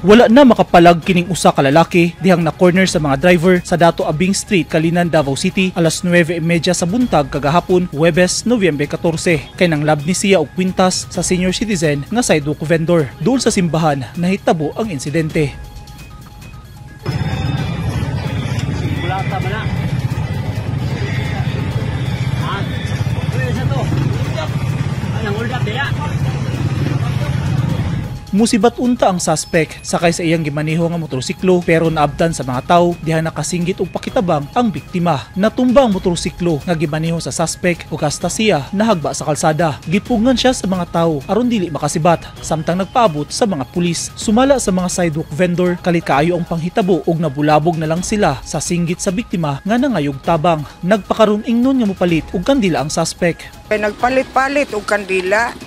Wala na makapalag kining usa ka lalaki dihang na corner sa mga driver sa Dato Abing Street, Kalinan, Davao City alas 9:30 sa buntag kagahapon, Huwebes, Nobyembre 14. Kay nang lab ni siya og kwintas sa senior citizen nga sidewalk vendor. Doon sa simbahan nahitabo ang insidente. Musibat unta ang suspect sakay sa iyang gimaneho nga motorsiklo pero naabtan sa mga tao diha nakasinggit og pakitabang ang biktima. Natumba ang motorsiklo nga gimaneho sa suspect ug hasta siya nahagba sa kalsada. Gipugngan siya sa mga tao aron dili makasibat samtang nagpaabot sa mga pulis. Sumala sa mga sidewalk vendor kalit kaayo ang panghitabo ug nabulabog na lang sila sa singgit sa biktima nga nangayog tabang. Nagpakaron ingnon nga mopalit og kandila ang suspect. Nagpalit-palit og kandila.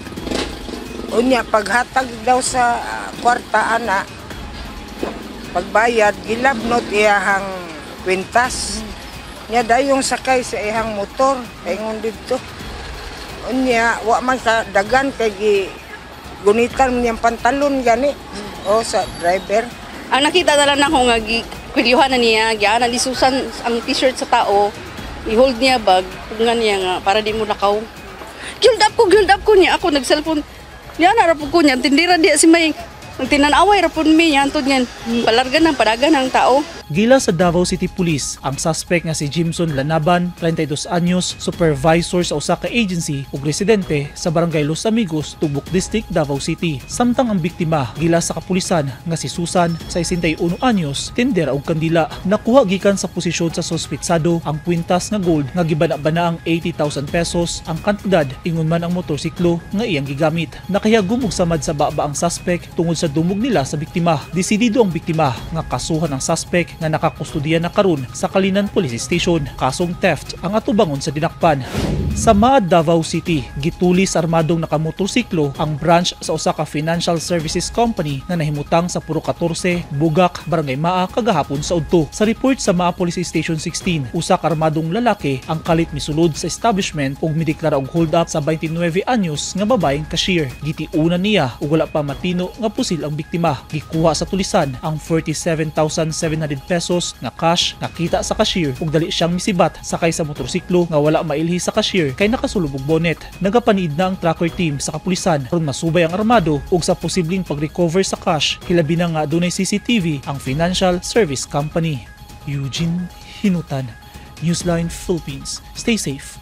Unya paghatag daw sa kwarta ana, pagbayad gilabnot iyahang kwintas. Nya dayong sakay sa iyang motor ingon didto. Unya wa man ka dagan kay gunitan niyang pantalon gani o sa driver. Ang nakita na lang ako nga gikwelyuhan na niya, giana ni Susan ang t-shirt sa tao, i-hold niya bag, nga niya nga para di mo nakaw. Guild up ko niya, ako nag-cellphone. Yan, harapon ko niyan, tindira diya si May. Nagtinanaway, harapon mi, yan to niyan. Palargan ng padagan ng tao. Gila sa Davao City Police, ang suspect nga si Jimson Lanaban, 32 anyos, supervisor sa usa ka agency ug residente sa Barangay Los Amigos, Tubok District, Davao City. Samtang ang biktima, gila sa kapulisan nga si Susan, 61 anyos, tindera og kandila. Nakuha gikan sa posisyon sa suspetsado ang kwintas nga gold nga gibana-bana ang 80,000 pesos ang kantidad ingon man ang motorsiklo nga iyang gigamit. Nakahiyagom og samad sa baba ang suspect tungod sa dumog nila sa biktima. Desidido ang biktima nga kasuhan ang suspect nga nakakustodiya na karon sa Kalinan Police Station. Kasong theft ang atubangon sa dinakpan. Sa Maad, Davao City, gitulis armadong nakamotorsiklo ang branch sa usa ka financial services company nga nahimutang sa Puro 14, Bugak, Barangay Maa kagahapon sa udto. Sa report sa Maa Police Station 16, usa ka armadong lalaki ang kalit misulod sa establishment ug mideklara og hold up sa 29 anyos nga babaeng cashier. Gitiunan niya ug wala pa matino nga pusil ang biktima. Gikuha sa tulisan ang 47,700 pesos nga cash nga kita sa cashier ug dali siyang misibat sakay sa motorsiklo nga wala mailhi sa cashier kay nakasulubog bonnet. Nagapaniid na ang tracker team sa kapulisan aron masubay ang armado ug sa posibleng pag-recover sa cash hilabi na nga dunay CCTV ang financial service company. Eugene Hinutan, Newsline Philippines. Stay safe.